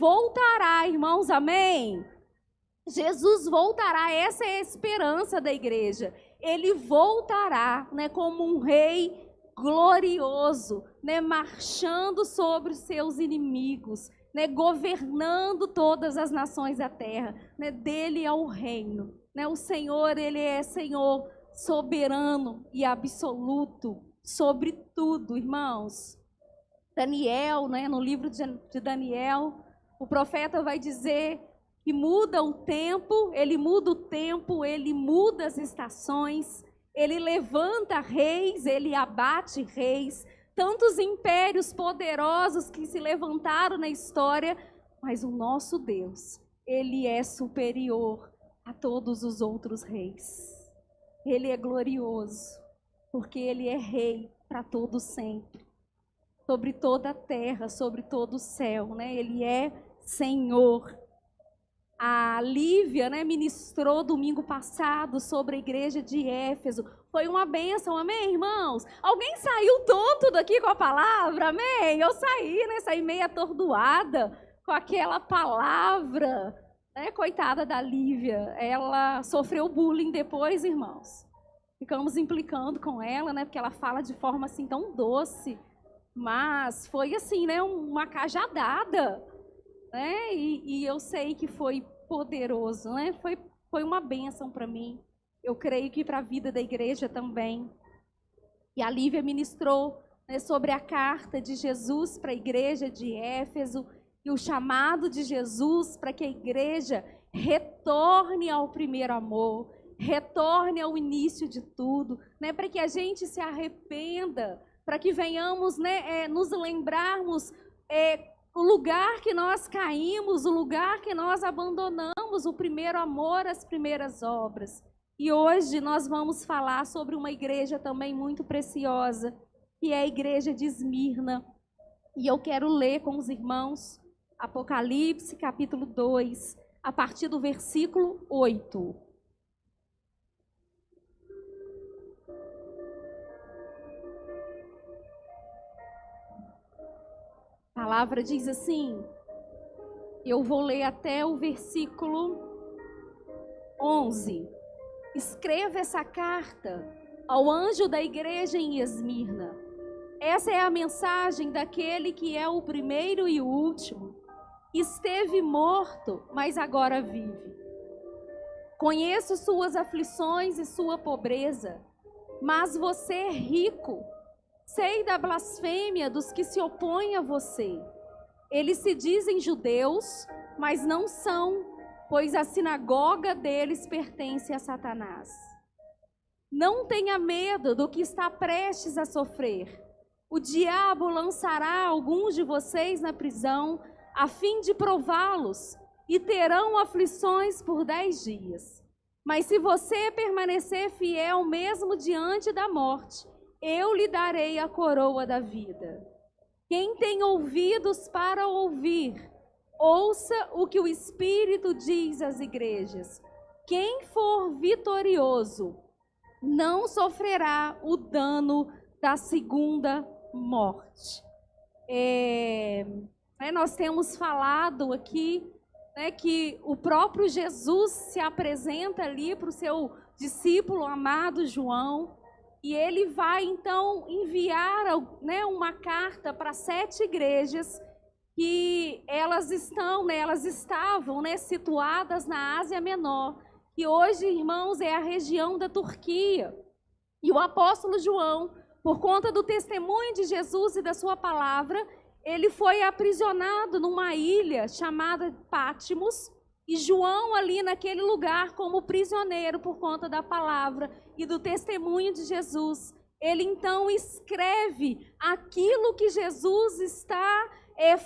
voltará, irmãos, amém? Jesus voltará, essa é a esperança da igreja. Ele voltará, né, como um rei glorioso, né, marchando sobre os seus inimigos, né, governando todas as nações da terra, né, dele é o reino, né, o Senhor, ele é Senhor soberano e absoluto sobre tudo, irmãos. Daniel, né, no livro de Daniel, o profeta vai dizer que muda o tempo, ele muda as estações, ele levanta reis, ele abate reis, tantos impérios poderosos que se levantaram na história, mas o nosso Deus, ele é superior a todos os outros reis. Ele é glorioso, porque ele é rei para todo sempre, sobre toda a terra, sobre todo o céu, né? Ele é Senhor. A Lívia, né, ministrou domingo passado sobre a igreja de Éfeso. Foi uma bênção, amém, irmãos? Alguém saiu tonto daqui com a palavra, amém? Eu saí, né, saí meio atordoada com aquela palavra, né? Coitada da Lívia, ela sofreu bullying depois, irmãos. Ficamos implicando com ela, né, porque ela fala de forma assim tão doce, mas foi assim, né, uma cajadada, né? E eu sei que foi poderoso, né? Foi uma bênção para mim. Eu creio que para a vida da igreja também. E a Lívia ministrou, né, sobre a carta de Jesus para a igreja de Éfeso e o chamado de Jesus para que a igreja retorne ao primeiro amor, retorne ao início de tudo, né? Para que a gente se arrependa, para que venhamos, né, nos lembrarmos o lugar que nós caímos, o lugar que nós abandonamos, o primeiro amor, as primeiras obras. E hoje nós vamos falar sobre uma igreja também muito preciosa, que é a igreja de Esmirna. E eu quero ler com os irmãos Apocalipse, capítulo 2, a partir do versículo 8. A palavra diz assim, eu vou ler até o versículo 11. Escreva essa carta ao anjo da igreja em Esmirna. Essa é a mensagem daquele que é o primeiro e o último. Esteve morto, mas agora vive. Conheço suas aflições e sua pobreza, mas você é rico. Sei da blasfêmia dos que se opõem a você. Eles se dizem judeus, mas não são, pois a sinagoga deles pertence a Satanás. Não tenha medo do que está prestes a sofrer. O diabo lançará alguns de vocês na prisão, a fim de prová-los, e terão aflições por 10 dias. Mas se você permanecer fiel mesmo diante da morte, eu lhe darei a coroa da vida. Quem tem ouvidos para ouvir, ouça o que o Espírito diz às igrejas. Quem for vitorioso não sofrerá o dano da segunda morte. Nós temos falado aqui, né, que o próprio Jesus se apresenta ali para o seu discípulo amado João, e ele vai então enviar, né, uma carta para 7 igrejas que elas estavam, né, situadas na Ásia Menor, que hoje, irmãos, é a região da Turquia. E o apóstolo João, por conta do testemunho de Jesus e da sua palavra, ele foi aprisionado numa ilha chamada Pátimos, e João ali naquele lugar como prisioneiro por conta da palavra e do testemunho de Jesus, ele então escreve aquilo que Jesus está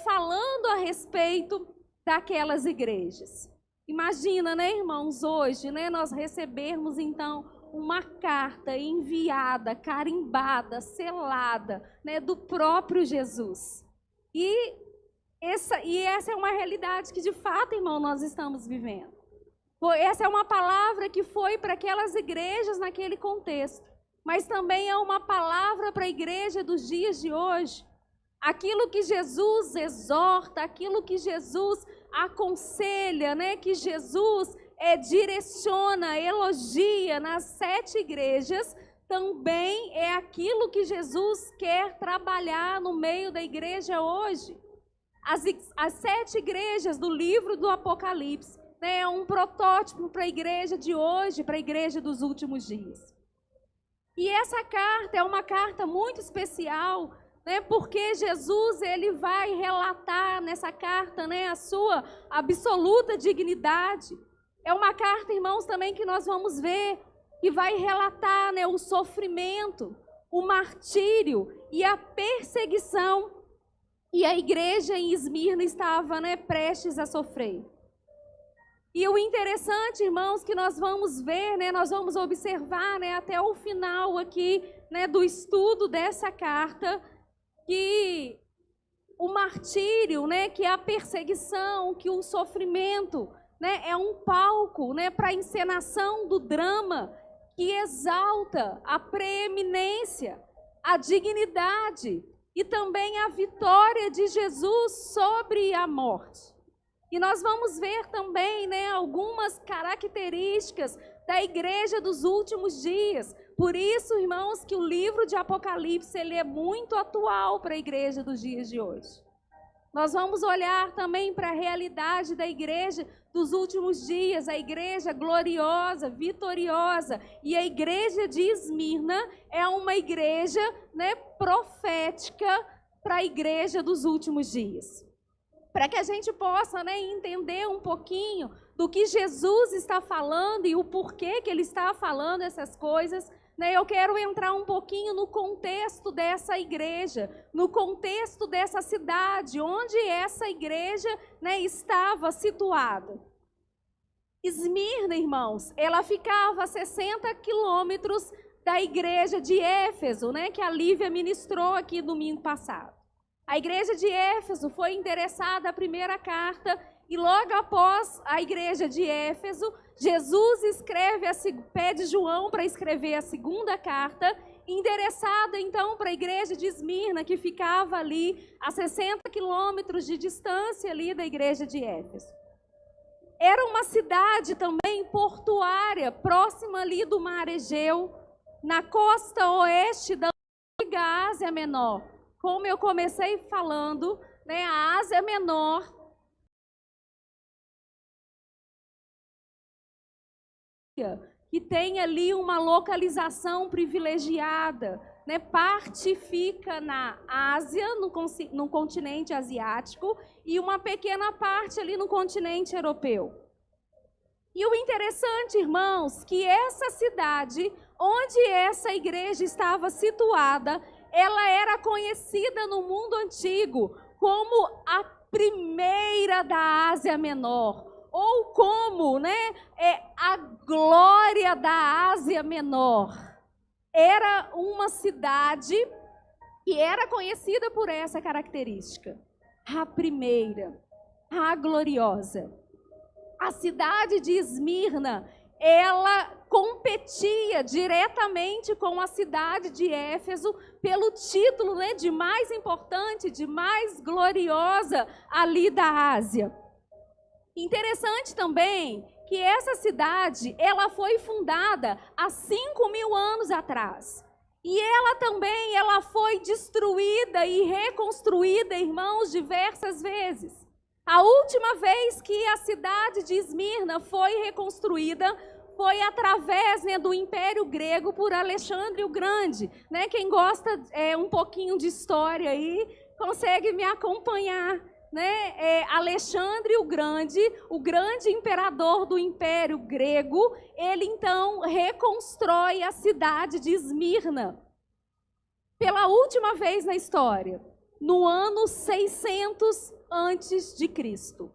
falando a respeito daquelas igrejas. Imagina, né, irmãos, hoje, né, nós recebermos então uma carta enviada, carimbada, selada, né, do próprio Jesus. E essa é uma realidade que, de fato, irmão, nós estamos vivendo. Essa é uma palavra que foi para aquelas igrejas naquele contexto, mas também é uma palavra para a igreja dos dias de hoje. aquilo que Jesus exorta, aquilo que Jesus aconselha, né, que Jesus direciona, elogia nas 7 igrejas, também é aquilo que Jesus quer trabalhar no meio da igreja hoje. As 7 igrejas do livro do Apocalipse, né, é um protótipo para a igreja de hoje, para a igreja dos últimos dias. E essa carta é uma carta muito especial, né, porque Jesus ele vai relatar nessa carta, né, a sua absoluta dignidade. É uma carta, irmãos, também que nós vamos ver, que vai relatar, né, o sofrimento, o martírio e a perseguição. E a igreja em Esmirna estava, né, prestes a sofrer. E o interessante, irmãos, que nós vamos ver, né, nós vamos observar, né, até o final aqui, né, do estudo dessa carta, que o martírio, né, que a perseguição, que o sofrimento, né, é um palco, né, para a encenação do drama que exalta a preeminência, a dignidade e também a vitória de Jesus sobre a morte. E nós vamos ver também, né, algumas características da igreja dos últimos dias. Por isso, irmãos, que o livro de Apocalipse ele é muito atual para a igreja dos dias de hoje. Nós vamos olhar também para a realidade da igreja dos últimos dias, a igreja gloriosa, vitoriosa. E a igreja de Esmirna é uma igreja, né, profética para a igreja dos últimos dias. Para que a gente possa, né, entender um pouquinho do que Jesus está falando e o porquê que ele está falando essas coisas, né, eu quero entrar um pouquinho no contexto dessa igreja, no contexto dessa cidade, onde essa igreja, né, estava situada. Esmirna, irmãos, ela ficava a 60 quilômetros da igreja de Éfeso, né, que a Lívia ministrou aqui domingo passado. A igreja de Éfeso foi endereçada a primeira carta e logo após a igreja de Éfeso, Jesus pede João para escrever a segunda carta, endereçada então para a igreja de Esmirna, que ficava ali a 60 quilômetros de distância ali da igreja de Éfeso. Era uma cidade também portuária, próxima ali do Mar Egeu, na costa oeste da antiga Ásia Menor. Como eu comecei falando, né, a Ásia Menor que tem ali uma localização privilegiada, né? Parte fica na Ásia, no continente asiático, e uma pequena parte ali no continente europeu. E o interessante, irmãos, que essa cidade, onde essa igreja estava situada, ela era conhecida no mundo antigo como a primeira da Ásia Menor, ou como, né, a glória da Ásia Menor. Era uma cidade que era conhecida por essa característica. A primeira, a gloriosa. A cidade de Esmirna, ela competia diretamente com a cidade de Éfeso pelo título, né, de mais importante, de mais gloriosa ali da Ásia. Interessante também que essa cidade, ela foi fundada há 5.000 anos atrás. E ela foi destruída e reconstruída, irmãos, diversas vezes. A última vez que a cidade de Esmirna foi reconstruída foi através, né, do Império Grego por Alexandre o Grande. Né? Quem gosta um pouquinho de história aí, consegue me acompanhar. Né? Alexandre o grande imperador do Império Grego, ele então reconstrói a cidade de Esmirna pela última vez na história, no ano 600 antes de Cristo.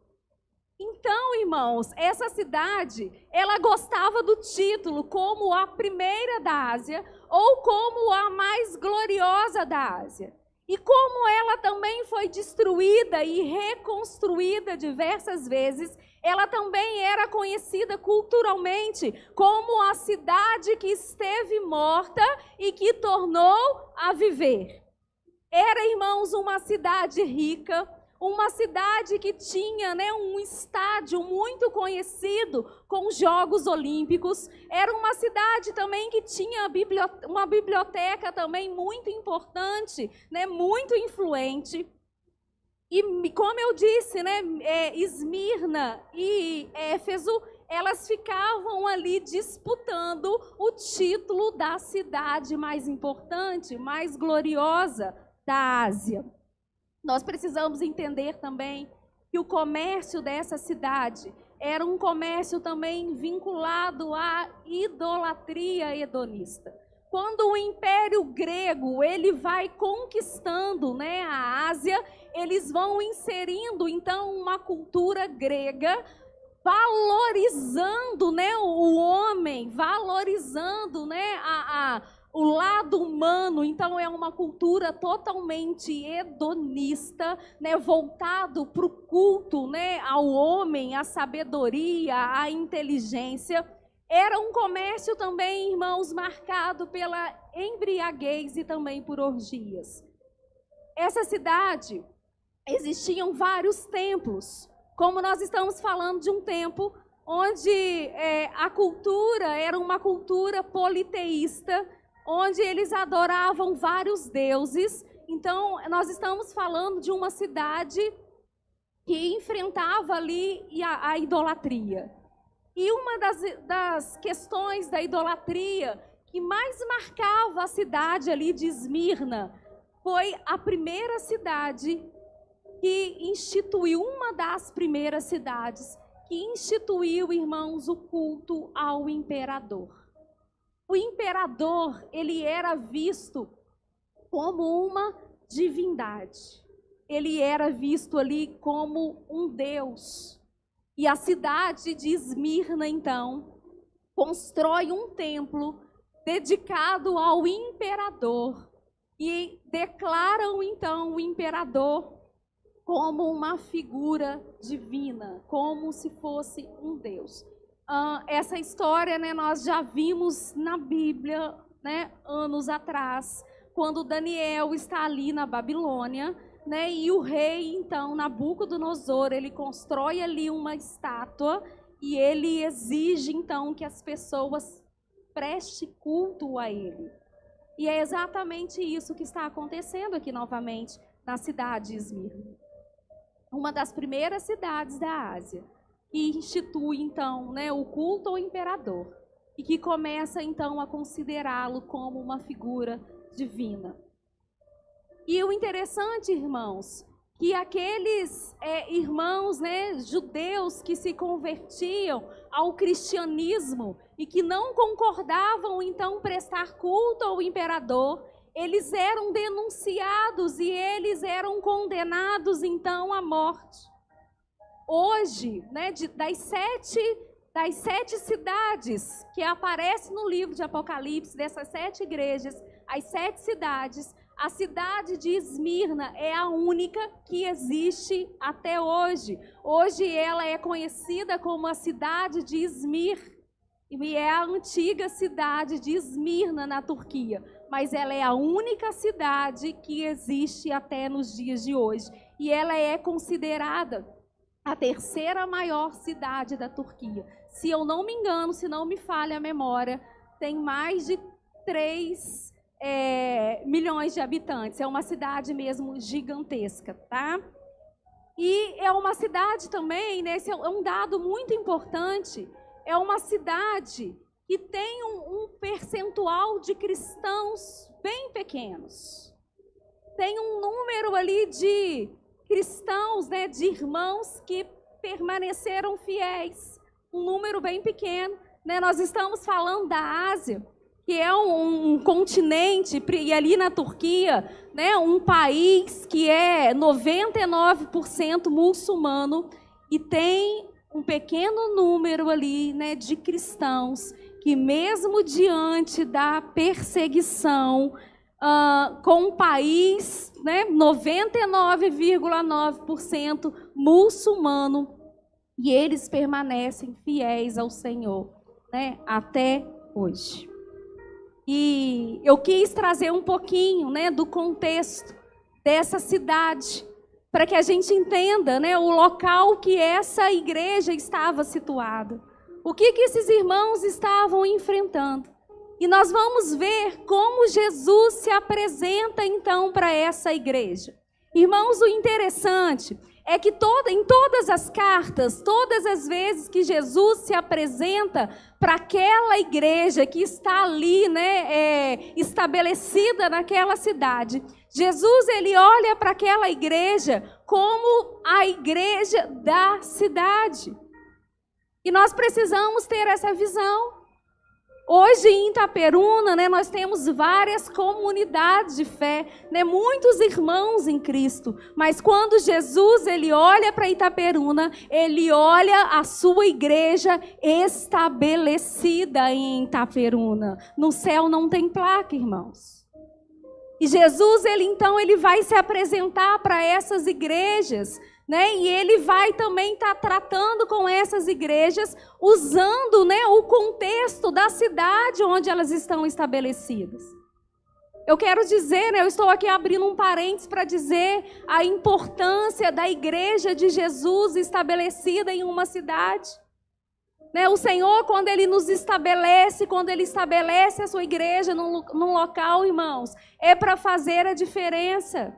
Então, irmãos, essa cidade, ela gostava do título como a primeira da Ásia ou como a mais gloriosa da Ásia. E como ela também foi destruída e reconstruída diversas vezes, ela também era conhecida culturalmente como a cidade que esteve morta e que tornou a viver. Era, irmãos, uma cidade rica, uma cidade que tinha, né, um estádio muito conhecido com Jogos Olímpicos. Era uma cidade também que tinha uma biblioteca também muito importante, né, muito influente. E como eu disse, né, Esmirna e Éfeso, elas ficavam ali disputando o título da cidade mais importante, mais gloriosa da Ásia. Nós precisamos entender também que o comércio dessa cidade era um comércio também vinculado à idolatria hedonista. Quando o Império Grego ele vai conquistando, né, a Ásia, eles vão inserindo então uma cultura grega, valorizando, né, o homem, valorizando, né, o lado humano. Então é uma cultura totalmente hedonista, né, voltado para o culto, né, ao homem, à sabedoria, à inteligência. Era um comércio também, irmãos, marcado pela embriaguez e também por orgias. Essa cidade, existiam vários templos. Como nós estamos falando de um tempo onde a cultura era uma cultura politeísta, onde eles adoravam vários deuses. Então, nós estamos falando de uma cidade que enfrentava ali a idolatria. E uma das questões da idolatria que mais marcava a cidade ali de Esmirna foi a primeira cidade que instituiu, uma das primeiras cidades que instituiu, irmãos, o culto ao imperador. O imperador, ele era visto como uma divindade. Ele era visto ali como um deus. E a cidade de Esmirna, então, constrói um templo dedicado ao imperador e declaram, então, o imperador como uma figura divina, como se fosse um deus. Essa história, né, nós já vimos na Bíblia, né, anos atrás, quando Daniel está ali na Babilônia, né, e o rei, então, Nabucodonosor, ele constrói ali uma estátua e ele exige, então, que as pessoas prestem culto a ele. E é exatamente isso que está acontecendo aqui novamente na cidade de Esmirna. Uma das primeiras cidades da Ásia, que institui, então, né, o culto ao imperador e que começa, então, a considerá-lo como uma figura divina. E o interessante, irmãos, que aqueles irmãos, né, judeus que se convertiam ao cristianismo e que não concordavam, então, prestar culto ao imperador, eles eram denunciados e eles eram condenados, então, à morte. Hoje, né, das sete cidades que aparecem no livro de Apocalipse, dessas 7 igrejas, as 7 cidades, a cidade de Esmirna é a única que existe até hoje. Hoje ela é conhecida como a cidade de Izmir, e é a antiga cidade de Esmirna, na Turquia. Mas ela é a única cidade que existe até nos dias de hoje. E ela é considerada a 3ª maior cidade da Turquia. Se eu não me engano, se não me falha a memória, tem mais de 3 milhões de habitantes. É uma cidade mesmo gigantesca, tá? E é uma cidade também, né, esse é um dado muito importante, é uma cidade que tem um percentual de cristãos bem pequenos. Tem um número ali de cristãos, né, de irmãos que permaneceram fiéis. Um número bem pequeno, né? Nós estamos falando da Ásia, que é um continente, e ali na Turquia, né, um país que é 99% muçulmano e tem um pequeno número ali, né, de cristãos que mesmo diante da perseguição, com um país, né, 99,9% muçulmano, e eles permanecem fiéis ao Senhor, né, até hoje. E eu quis trazer um pouquinho, né, do contexto dessa cidade, para que a gente entenda, né, o local que essa igreja estava situada. O que esses irmãos estavam enfrentando. E nós vamos ver como Jesus se apresenta então para essa igreja. Irmãos, o interessante é que em todas as cartas, todas as vezes que Jesus se apresenta para aquela igreja que está ali, né, estabelecida naquela cidade, Jesus ele olha para aquela igreja como a igreja da cidade. E nós precisamos ter essa visão. Hoje em Itaperuna, né, nós temos várias comunidades de fé, né, muitos irmãos em Cristo. Mas quando Jesus ele olha para Itaperuna, ele olha a sua igreja estabelecida em Itaperuna. No céu não tem placa, irmãos. E Jesus ele vai se apresentar para essas igrejas, né? E ele vai também estar tratando com essas igrejas, usando, né, o contexto da cidade onde elas estão estabelecidas. Eu quero dizer, né, eu estou aqui abrindo um parênteses para dizer a importância da igreja de Jesus estabelecida em uma cidade. Né, o Senhor, quando Ele nos estabelece, quando Ele estabelece a sua igreja num local, irmãos, é para fazer a diferença.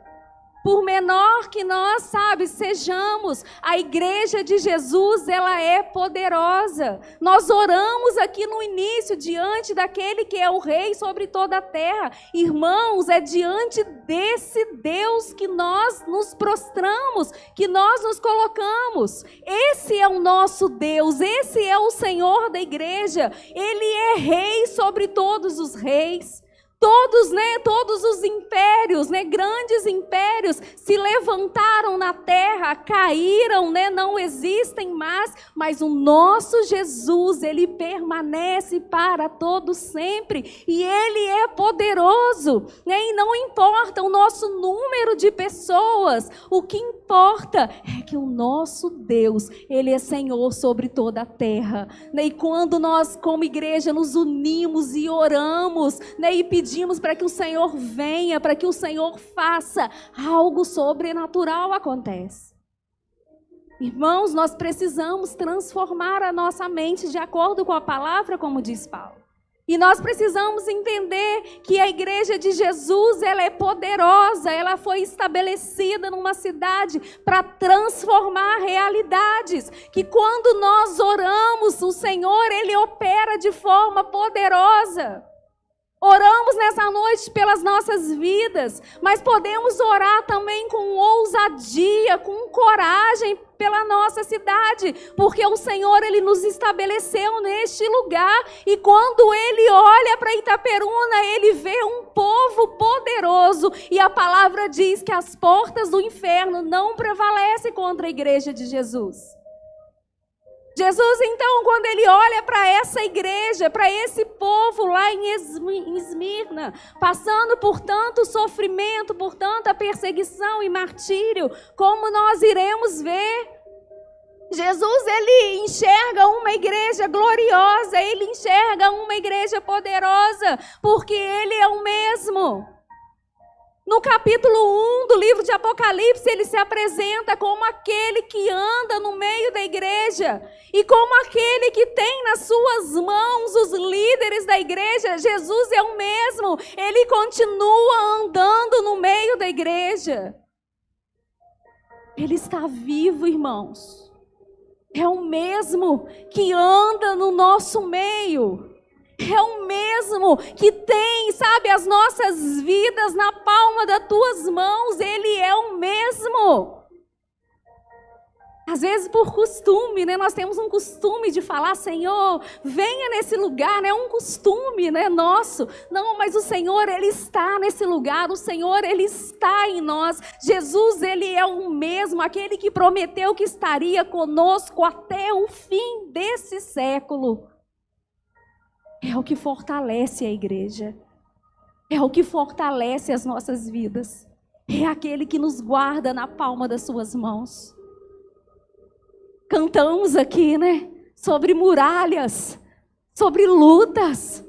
Por menor que nós, sejamos, a igreja de Jesus, ela é poderosa. Nós oramos aqui no início, diante daquele que é o rei sobre toda a terra. Irmãos, é diante desse Deus que nós nos prostramos, que nós nos colocamos. Esse é o nosso Deus, esse é o Senhor da igreja. Ele é rei sobre todos os reis. Todos os impérios, né, grandes impérios, se levantaram na terra, caíram, né, não existem mais, mas o nosso Jesus, ele permanece para todo sempre, e ele é poderoso, né, e não importa o nosso número de pessoas, o que importa é que o nosso Deus, ele é Senhor sobre toda a terra, né, e quando nós como igreja nos unimos e oramos, né, e pedimos para que o Senhor venha, para que o Senhor faça, algo sobrenatural acontece. Irmãos, nós precisamos transformar a nossa mente de acordo com a palavra, como diz Paulo. E nós precisamos entender que a igreja de Jesus, ela é poderosa, ela foi estabelecida numa cidade para transformar realidades. Que quando nós oramos, o Senhor, ele opera de forma poderosa. Oramos nessa noite pelas nossas vidas, mas podemos orar também com ousadia, com coragem pela nossa cidade, porque o Senhor, ele nos estabeleceu neste lugar, e quando ele olha para Itaperuna, ele vê um povo poderoso, e a palavra diz que as portas do inferno não prevalecem contra a igreja de Jesus. Jesus, então, quando ele olha para essa igreja, para esse povo lá em Esmirna, passando por tanto sofrimento, por tanta perseguição e martírio, como nós iremos ver, Jesus, ele enxerga uma igreja gloriosa, ele enxerga uma igreja poderosa, porque ele é o mesmo. No capítulo 1 do livro de Apocalipse, ele se apresenta como aquele que anda no meio da igreja e como aquele que tem nas suas mãos os líderes da igreja. Jesus é o mesmo, ele continua andando no meio da igreja. Ele está vivo, irmãos. É o mesmo que anda no nosso meio. É o mesmo que tem, as nossas vidas na palma das tuas mãos. Ele é o mesmo. Às vezes por costume, né? Nós temos um costume de falar, Senhor, venha nesse lugar, né? Um costume, né, nosso. Não, mas o Senhor, ele está nesse lugar. O Senhor, ele está em nós. Jesus, ele é o mesmo, aquele que prometeu que estaria conosco até o fim desse século. É o que fortalece a igreja. É o que fortalece as nossas vidas. É aquele que nos guarda na palma das suas mãos. Cantamos aqui, né? Sobre muralhas, sobre lutas.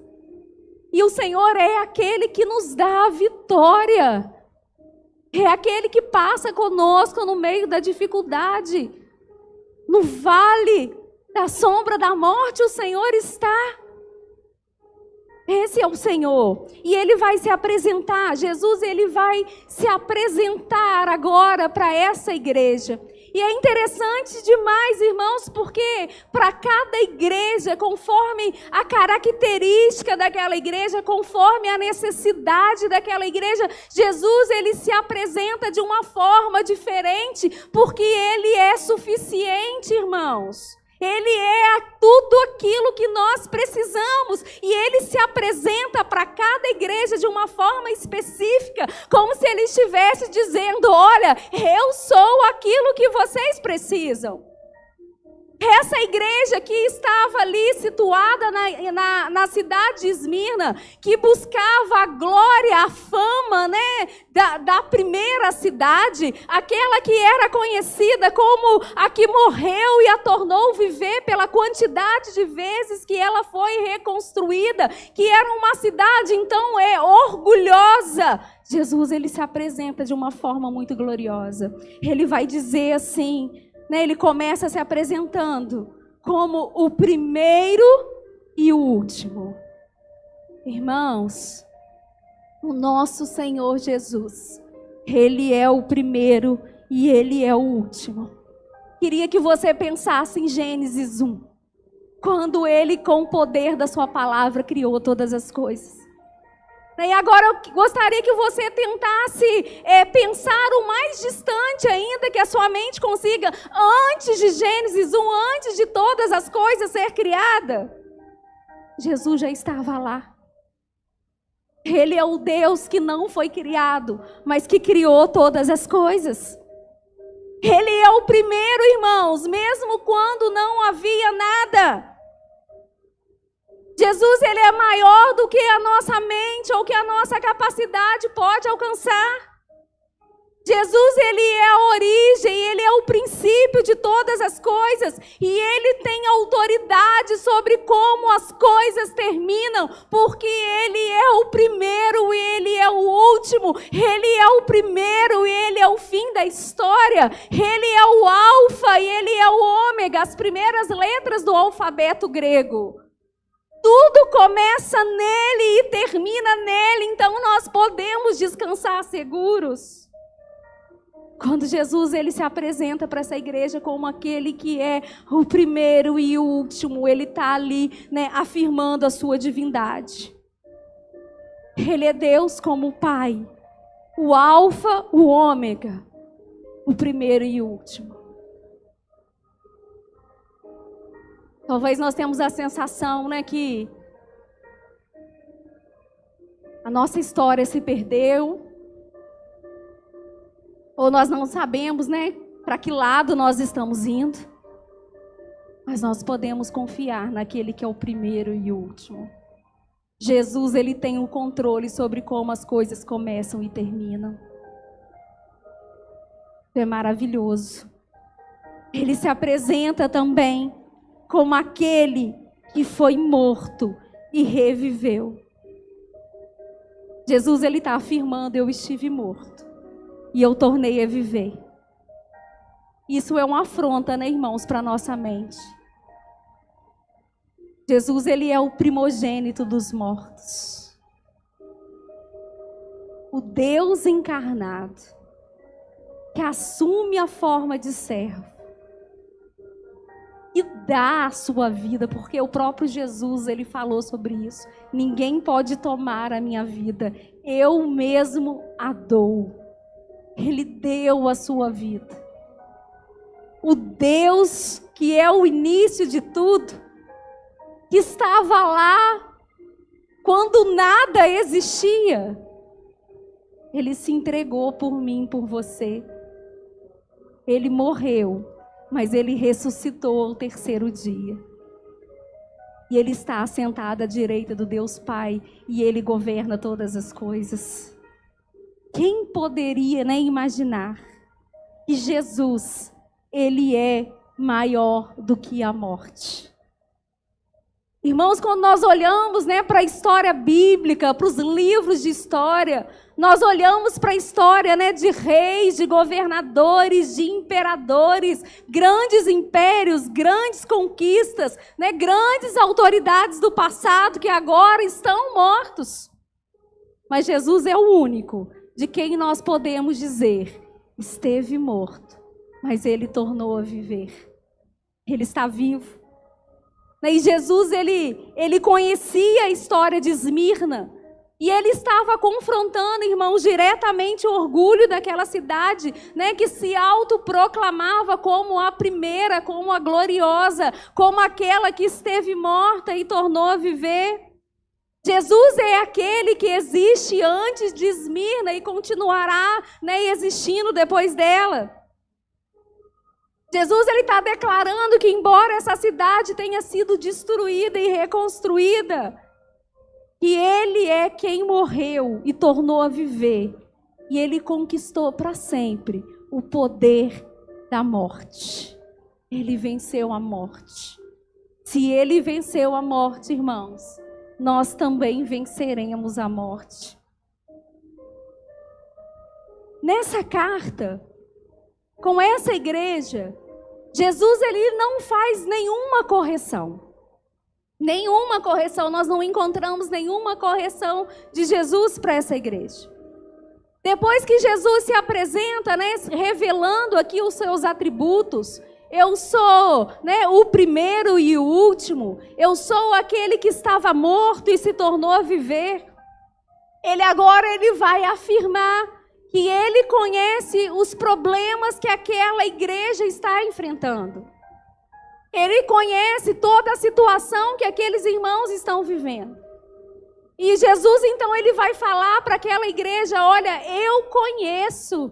E o Senhor é aquele que nos dá a vitória. É aquele que passa conosco no meio da dificuldade. No vale da sombra da morte, o Senhor está. Esse é o Senhor. E Ele vai se apresentar. Jesus, Ele vai se apresentar agora para essa igreja. E é interessante demais, irmãos, porque para cada igreja, conforme a característica daquela igreja, conforme a necessidade daquela igreja, Jesus, Ele se apresenta de uma forma diferente, porque Ele é suficiente, irmãos. Ele é tudo aquilo que nós precisamos. E Ele se apresenta para cada igreja de uma forma específica, como se Ele estivesse dizendo: olha, eu sou aquilo que vocês precisam. Essa igreja que estava ali situada na cidade de Esmirna, que buscava a glória, a fama, da primeira cidade, aquela que era conhecida como a que morreu e a tornou viver pela quantidade de vezes que ela foi reconstruída, que era uma cidade então orgulhosa. Jesus, Ele se apresenta de uma forma muito gloriosa. Ele vai dizer assim, Ele começa se apresentando como o primeiro e o último. Irmãos, o nosso Senhor Jesus, Ele é o primeiro e Ele é o último. Queria que você pensasse em Gênesis 1, quando Ele, com o poder da sua palavra, criou todas as coisas. E agora eu gostaria que você tentasse pensar o mais distante ainda que a sua mente consiga, antes de Gênesis 1, antes de todas as coisas ser criada. Jesus já estava lá. Ele é o Deus que não foi criado, mas que criou todas as coisas. Ele é o primeiro, irmãos, mesmo quando não havia nada. Jesus, Ele é maior do que a nossa mente ou que a nossa capacidade pode alcançar. Jesus, Ele é a origem, Ele é o princípio de todas as coisas. E Ele tem autoridade sobre como as coisas terminam, porque Ele é o primeiro e Ele é o último. Ele é o primeiro e Ele é o fim da história. Ele é o alfa e Ele é o ômega, as primeiras letras do alfabeto grego. Tudo começa nele e termina nele, então nós podemos descansar seguros. Quando Jesus, Ele se apresenta para essa igreja como aquele que é o primeiro e o último, Ele está ali, afirmando a sua divindade. Ele é Deus como o Pai, o alfa, o ômega, o primeiro e o último. Talvez nós temos a sensação, que a nossa história se perdeu, ou nós não sabemos, para que lado nós estamos indo. Mas nós podemos confiar naquele que é o primeiro e o último. Jesus, Ele tem o controle sobre como as coisas começam e terminam. É maravilhoso. Ele se apresenta também como aquele que foi morto e reviveu. Jesus, Ele está afirmando: eu estive morto e eu tornei a viver. Isso é uma afronta, irmãos, para a nossa mente. Jesus, Ele é o primogênito dos mortos. O Deus encarnado, que assume a forma de servo e dá a sua vida, porque o próprio Jesus, Ele falou sobre isso. Ninguém pode tomar a minha vida, eu mesmo a dou. Ele deu a sua vida. O Deus que é o início de tudo, que estava lá quando nada existia, Ele se entregou por mim, por você. Ele morreu, mas Ele ressuscitou ao terceiro dia. E Ele está assentado à direita do Deus Pai, e Ele governa todas as coisas. Quem poderia imaginar que Jesus, Ele é maior do que a morte? Irmãos, quando nós olhamos, né, para a história bíblica, para os livros de história, nós olhamos para a história, né, de reis, de governadores, de imperadores, grandes impérios, grandes conquistas, né, grandes autoridades do passado que agora estão mortos. Mas Jesus é o único de quem nós podemos dizer, esteve morto, mas ele tornou a viver. Ele está vivo. E Jesus, ele conhecia a história de Esmirna. E ele estava confrontando, irmãos, diretamente o orgulho daquela cidade, né, que se autoproclamava como a primeira, como a gloriosa, como aquela que esteve morta e tornou a viver. Jesus é aquele que existe antes de Esmirna e continuará, né, existindo depois dela. Jesus está declarando que, embora essa cidade tenha sido destruída e reconstruída, que Ele é quem morreu e tornou a viver. E Ele conquistou para sempre o poder da morte. Ele venceu a morte. Se Ele venceu a morte, irmãos, nós também venceremos a morte. Nessa carta, com essa igreja, Jesus, ele não faz nenhuma correção. Nenhuma correção, nós não encontramos nenhuma correção de Jesus para essa igreja. Depois que Jesus se apresenta, né, revelando aqui os seus atributos, eu sou, né, o primeiro e o último, eu sou aquele que estava morto e se tornou a viver. Ele vai afirmar que ele conhece os problemas que aquela igreja está enfrentando. Ele conhece toda a situação que aqueles irmãos estão vivendo. E Jesus, então, ele vai falar para aquela igreja, olha, eu conheço,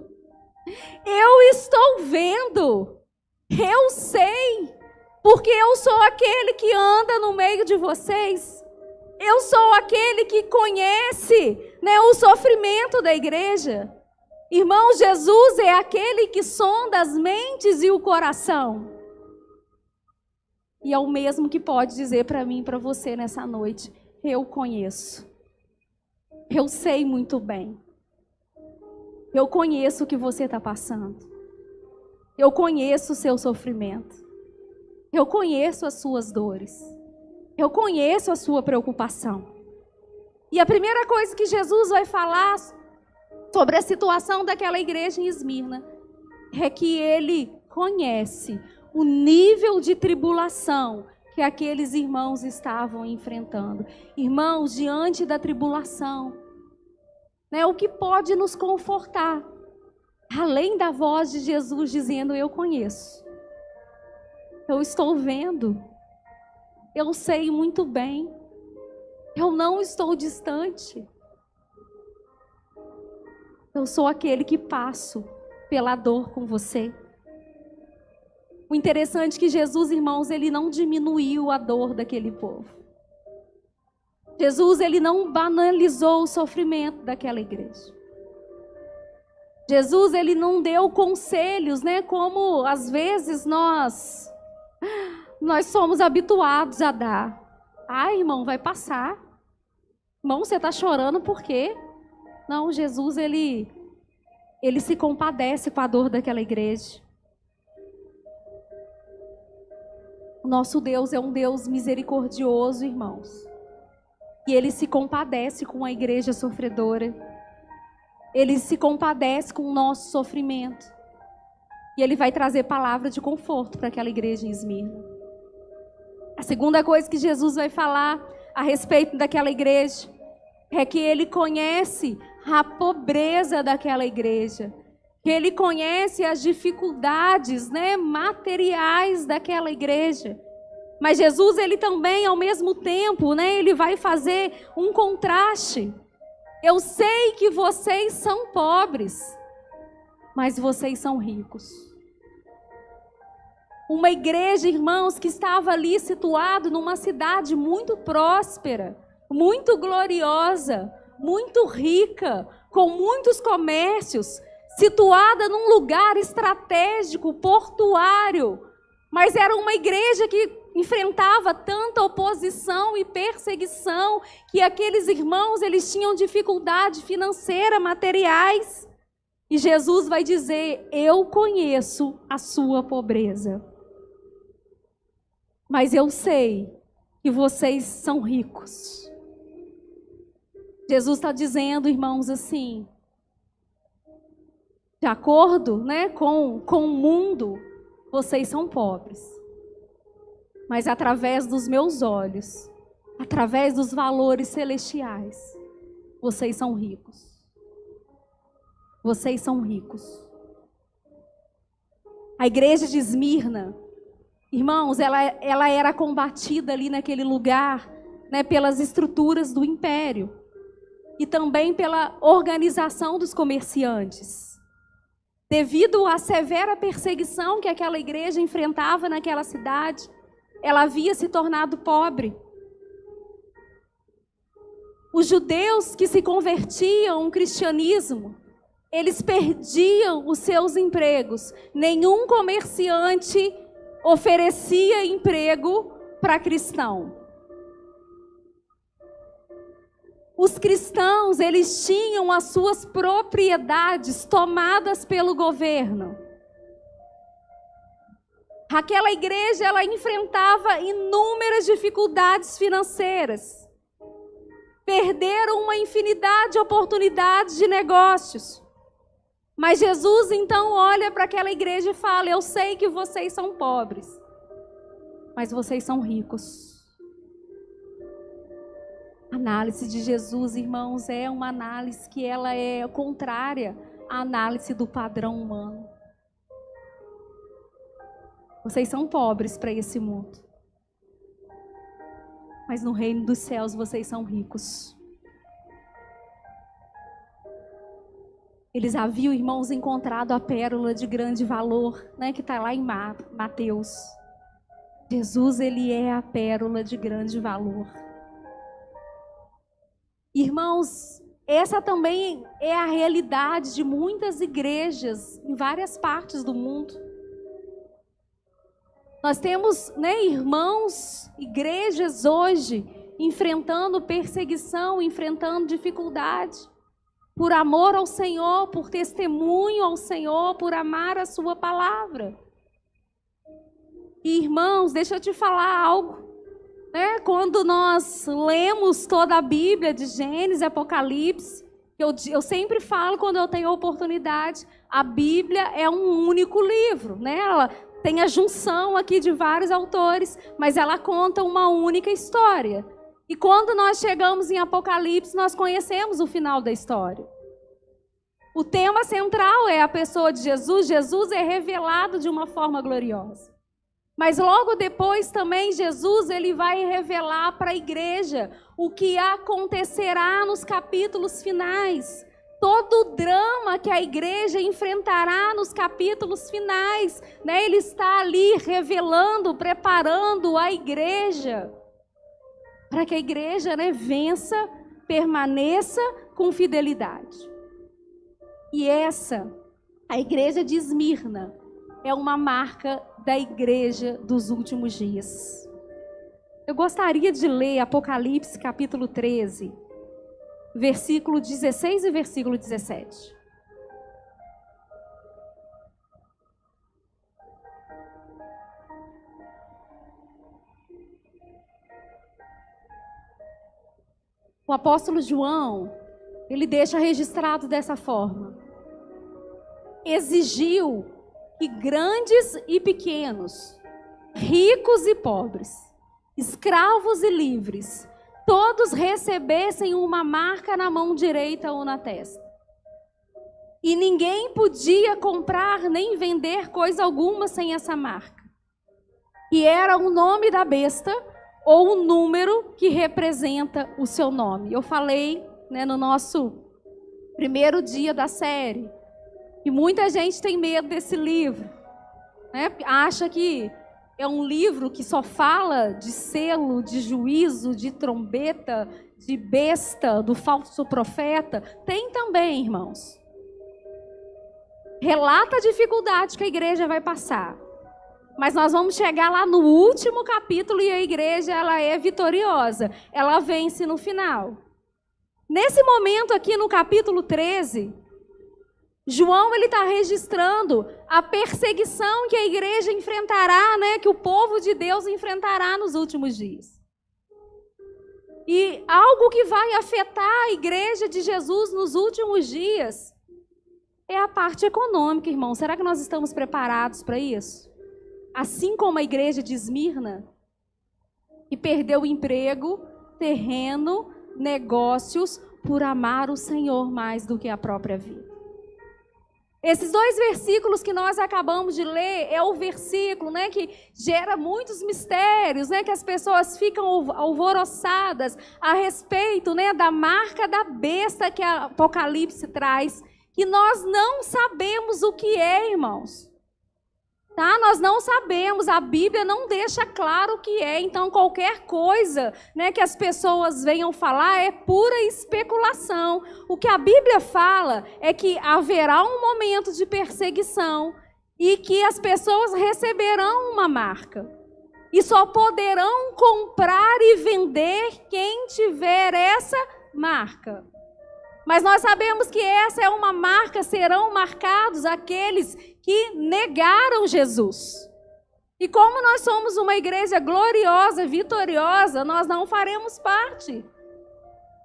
eu estou vendo, eu sei, porque eu sou aquele que anda no meio de vocês. Eu sou aquele que conhece, né, o sofrimento da igreja. Irmão, Jesus é aquele que sonda as mentes e o coração. E é o mesmo que pode dizer para mim e para você nessa noite. Eu conheço. Eu sei muito bem. Eu conheço o que você está passando. Eu conheço o seu sofrimento. Eu conheço as suas dores. Eu conheço a sua preocupação. E a primeira coisa que Jesus vai falar sobre a situação daquela igreja em Esmirna é que ele conhece o nível de tribulação que aqueles irmãos estavam enfrentando. Irmãos, diante da tribulação, né, o que pode nos confortar? Além da voz de Jesus dizendo, eu conheço, eu estou vendo, eu sei muito bem, eu não estou distante. Eu sou aquele que passo pela dor com você. O interessante é que Jesus, irmãos, ele não diminuiu a dor daquele povo. Jesus, ele não banalizou o sofrimento daquela igreja. Jesus, ele não deu conselhos, né, como às vezes nós somos habituados a dar. Ah, irmão, vai passar. Irmão, você está chorando por quê? Não, Jesus, ele se compadece com a dor daquela igreja. O nosso Deus é um Deus misericordioso, irmãos. E Ele se compadece com a igreja sofredora. Ele se compadece com o nosso sofrimento. E Ele vai trazer palavra de conforto para aquela igreja em Esmirna. A segunda coisa que Jesus vai falar a respeito daquela igreja é que Ele conhece a pobreza daquela igreja. Que Ele conhece as dificuldades, né, materiais daquela igreja. Mas Jesus, Ele também, ao mesmo tempo, né, Ele vai fazer um contraste. Eu sei que vocês são pobres, mas vocês são ricos. Uma igreja, irmãos, que estava ali situada numa cidade muito próspera, muito gloriosa, muito rica, com muitos comércios, situada num lugar estratégico, portuário, mas era uma igreja que enfrentava tanta oposição e perseguição que aqueles irmãos, eles tinham dificuldade financeira, materiais. E Jesus vai dizer: eu conheço a sua pobreza, mas eu sei que vocês são ricos. Jesus está dizendo, irmãos, assim, de acordo, com o mundo, vocês são pobres. Mas através dos meus olhos, através dos valores celestiais, vocês são ricos. Vocês são ricos. A igreja de Esmirna, irmãos, ela era combatida ali naquele lugar, pelas estruturas do império e também pela organização dos comerciantes. Devido à severa perseguição que aquela igreja enfrentava naquela cidade, ela havia se tornado pobre. Os judeus que se convertiam ao cristianismo, eles perdiam os seus empregos. Nenhum comerciante oferecia emprego para cristão. Os cristãos, eles tinham as suas propriedades tomadas pelo governo. Aquela igreja, ela enfrentava inúmeras dificuldades financeiras. Perderam uma infinidade de oportunidades de negócios. Mas Jesus então olha para aquela igreja e fala: eu sei que vocês são pobres, mas vocês são ricos. A análise de Jesus, irmãos, é uma análise que ela é contrária à análise do padrão humano. Vocês são pobres para esse mundo, mas no reino dos céus vocês são ricos. Eles haviam, irmãos, encontrado a pérola de grande valor, que está lá em Mateus. Jesus, ele é a pérola de grande valor. Irmãos, essa também é a realidade de muitas igrejas em várias partes do mundo. Nós temos, irmãos, igrejas hoje enfrentando perseguição, enfrentando dificuldade, por amor ao Senhor, por testemunho ao Senhor, por amar a sua palavra. E, irmãos, deixa eu te falar algo. Quando nós lemos toda a Bíblia, de Gênesis, Apocalipse, eu sempre falo, quando eu tenho oportunidade, a Bíblia é um único livro, Ela tem a junção aqui de vários autores, mas ela conta uma única história. E quando nós chegamos em Apocalipse, nós conhecemos o final da história. O tema central é a pessoa de Jesus. Jesus é revelado de uma forma gloriosa. Mas logo depois também Jesus, ele vai revelar para a igreja o que acontecerá nos capítulos finais. Todo o drama que a igreja enfrentará nos capítulos finais, Ele está ali revelando, preparando a igreja, para que a igreja, vença, permaneça com fidelidade. E essa, a igreja de Esmirna, é uma marca da igreja dos últimos dias. Eu gostaria de ler Apocalipse capítulo 13, versículo 16 e versículo 17. O apóstolo João, ele deixa registrado dessa forma: exigiu que grandes e pequenos, ricos e pobres, escravos e livres, todos recebessem uma marca na mão direita ou na testa. E ninguém podia comprar nem vender coisa alguma sem essa marca. E era o nome da besta ou o número que representa o seu nome. Eu falei, no nosso primeiro dia da série, e muita gente tem medo desse livro, acha que é um livro que só fala de selo, de juízo, de trombeta, de besta, do falso profeta. Tem também, irmãos. Relata a dificuldade que a igreja vai passar. Mas nós vamos chegar lá no último capítulo e a igreja ela é vitoriosa. Ela vence no final. Nesse momento aqui no capítulo 13, João ele está registrando a perseguição que a igreja enfrentará, né, que o povo de Deus enfrentará nos últimos dias. E algo que vai afetar a igreja de Jesus nos últimos dias é a parte econômica, irmão. Será que nós estamos preparados para isso? Assim como a igreja de Esmirna, que perdeu emprego, terreno, negócios, por amar o Senhor mais do que a própria vida. Esses 2 versículos que nós acabamos de ler é o versículo, né, que gera muitos mistérios, né, que as pessoas ficam alvoroçadas a respeito, né, da marca da besta que a Apocalipse traz, que nós não sabemos o que é, irmãos. Tá? Nós não sabemos, a Bíblia não deixa claro o que é, então qualquer coisa, né, que as pessoas venham falar é pura especulação. O que a Bíblia fala é que haverá um momento de perseguição e que as pessoas receberão uma marca. E só poderão comprar e vender quem tiver essa marca. Mas nós sabemos que essa é uma marca, serão marcados aqueles que negaram Jesus. E como nós somos uma igreja gloriosa, vitoriosa, nós não faremos parte.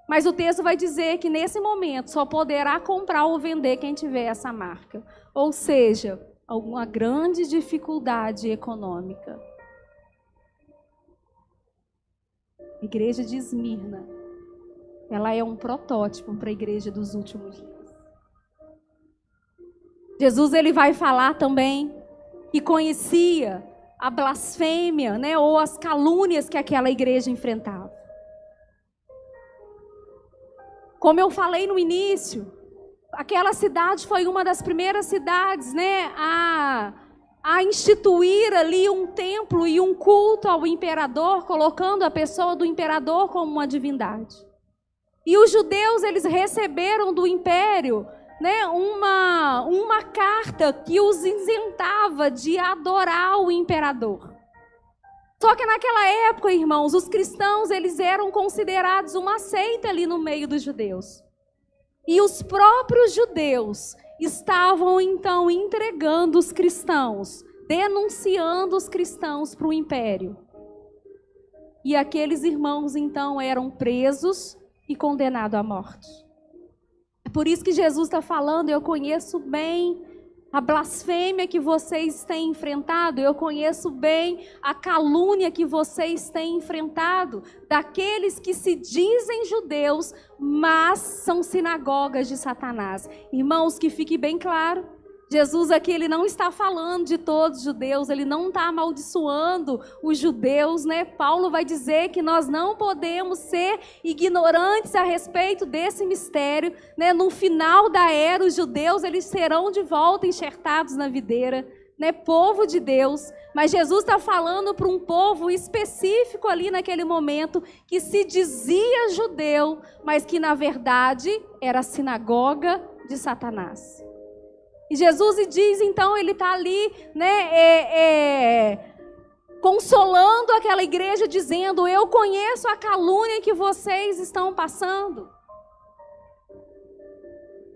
Mas o texto vai dizer que nesse momento só poderá comprar ou vender quem tiver essa marca. Ou seja, alguma grande dificuldade econômica. A igreja de Esmirna, ela é um protótipo para a igreja dos últimos dias. Jesus ele vai falar também que conhecia a blasfêmia, né, ou as calúnias que aquela igreja enfrentava. Como eu falei no início, aquela cidade foi uma das primeiras cidades, né, a instituir ali um templo e um culto ao imperador, colocando a pessoa do imperador como uma divindade. E os judeus, eles receberam do império, né, uma carta que os isentava de adorar o imperador. Só que naquela época, irmãos, os cristãos, eles eram considerados uma seita ali no meio dos judeus. E os próprios judeus estavam, então, entregando os cristãos, denunciando os cristãos para o império. E aqueles irmãos, então, eram presos e condenados à morte. É por isso que Jesus está falando, eu conheço bem a blasfêmia que vocês têm enfrentado, eu conheço bem a calúnia que vocês têm enfrentado, daqueles que se dizem judeus, mas são sinagogas de Satanás. Irmãos, que fique bem claro, Jesus aqui ele não está falando de todos os judeus, ele não está amaldiçoando os judeus, né? Paulo vai dizer que nós não podemos ser ignorantes a respeito desse mistério, né? No final da era, os judeus eles serão de volta enxertados na videira, né? Povo de Deus. Mas Jesus está falando para um povo específico ali naquele momento que se dizia judeu, mas que na verdade era a sinagoga de Satanás. E Jesus diz, então, ele está ali, né, consolando aquela igreja, dizendo, eu conheço a calúnia que vocês estão passando.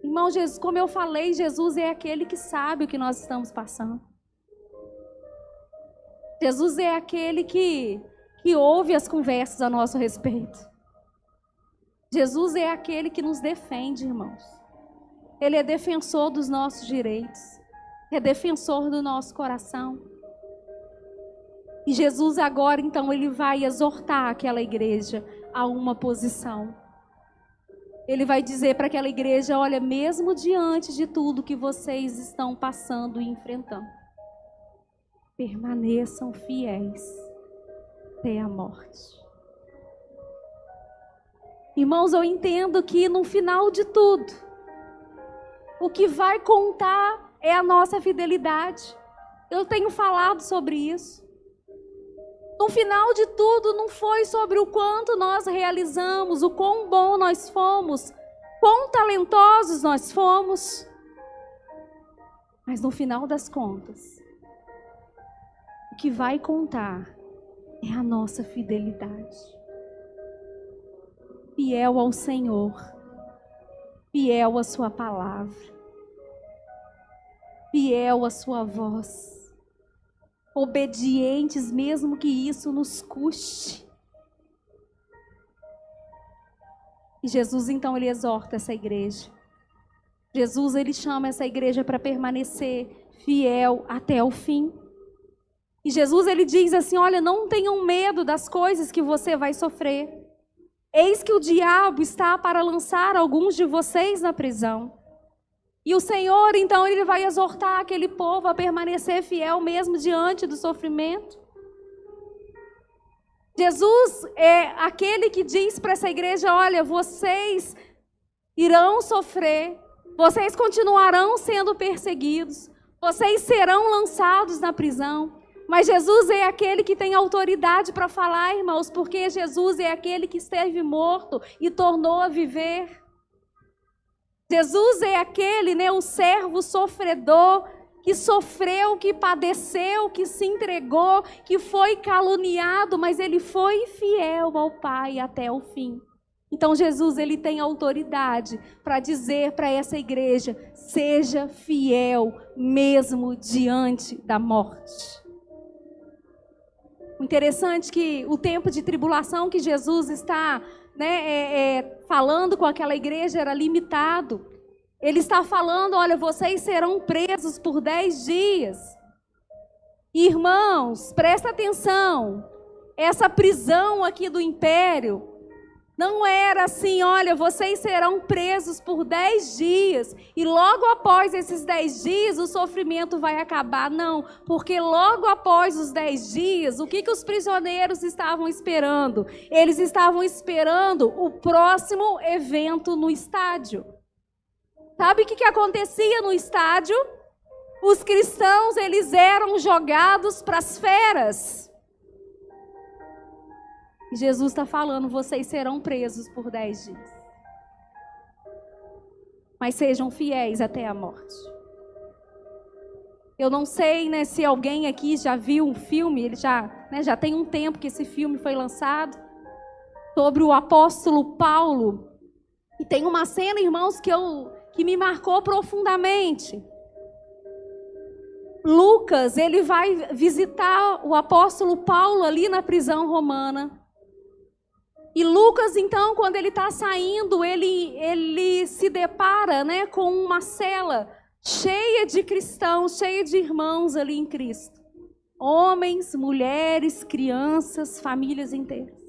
Irmão, Jesus, como eu falei, Jesus é aquele que sabe o que nós estamos passando. Jesus é aquele que ouve as conversas a nosso respeito. Jesus é aquele que nos defende, irmãos. Ele é defensor dos nossos direitos, é defensor do nosso coração. E Jesus agora, então, ele vai exortar aquela igreja a uma posição. Ele vai dizer para aquela igreja, olha, mesmo diante de tudo que vocês estão passando e enfrentando, permaneçam fiéis até a morte. Irmãos, eu entendo que no final de tudo, o que vai contar é a nossa fidelidade. Eu tenho falado sobre isso. No final de tudo, não foi sobre o quanto nós realizamos, o quão bom nós fomos, quão talentosos nós fomos. Mas no final das contas, que vai contar é a nossa fidelidade. Fiel ao Senhor, fiel à sua palavra, fiel à sua voz, obedientes mesmo que isso nos custe. E Jesus então ele exorta essa igreja. Jesus ele chama essa igreja para permanecer fiel até o fim. E Jesus ele diz assim: olha, não tenham medo das coisas que você vai sofrer. Eis que o diabo está para lançar alguns de vocês na prisão. E o Senhor, então, ele vai exortar aquele povo a permanecer fiel mesmo diante do sofrimento. Jesus é aquele que diz para essa igreja: olha, vocês irão sofrer, vocês continuarão sendo perseguidos, vocês serão lançados na prisão. Mas Jesus é aquele que tem autoridade para falar, irmãos, porque Jesus é aquele que esteve morto e tornou a viver. Jesus é aquele, né, o servo sofredor, que sofreu, que padeceu, que se entregou, que foi caluniado, mas ele foi fiel ao Pai até o fim. Então Jesus ele tem autoridade para dizer para essa igreja: seja fiel mesmo diante da morte. O interessante é que o tempo de tribulação que Jesus está falando com aquela igreja era limitado. Ele está falando: olha, vocês serão presos por 10 dias. Irmãos, presta atenção. Essa prisão aqui do império não era assim: olha, vocês serão presos por 10 dias e logo após esses 10 dias o sofrimento vai acabar. Não, porque logo após os 10 dias, o que os prisioneiros estavam esperando? Eles estavam esperando o próximo evento no estádio. Sabe o que acontecia no estádio? Os cristãos, eles eram jogados para as feras. E Jesus está falando: vocês serão presos por 10 dias. Mas sejam fiéis até a morte. Eu não sei, né, se alguém aqui já viu um filme, ele já tem um tempo que esse filme foi lançado, sobre o apóstolo Paulo. E tem uma cena, irmãos, que me marcou profundamente. Lucas, ele vai visitar o apóstolo Paulo ali na prisão romana. E Lucas, então, quando ele está saindo, ele se depara, né, com uma cela cheia de cristãos, cheia de irmãos ali em Cristo. Homens, mulheres, crianças, famílias inteiras.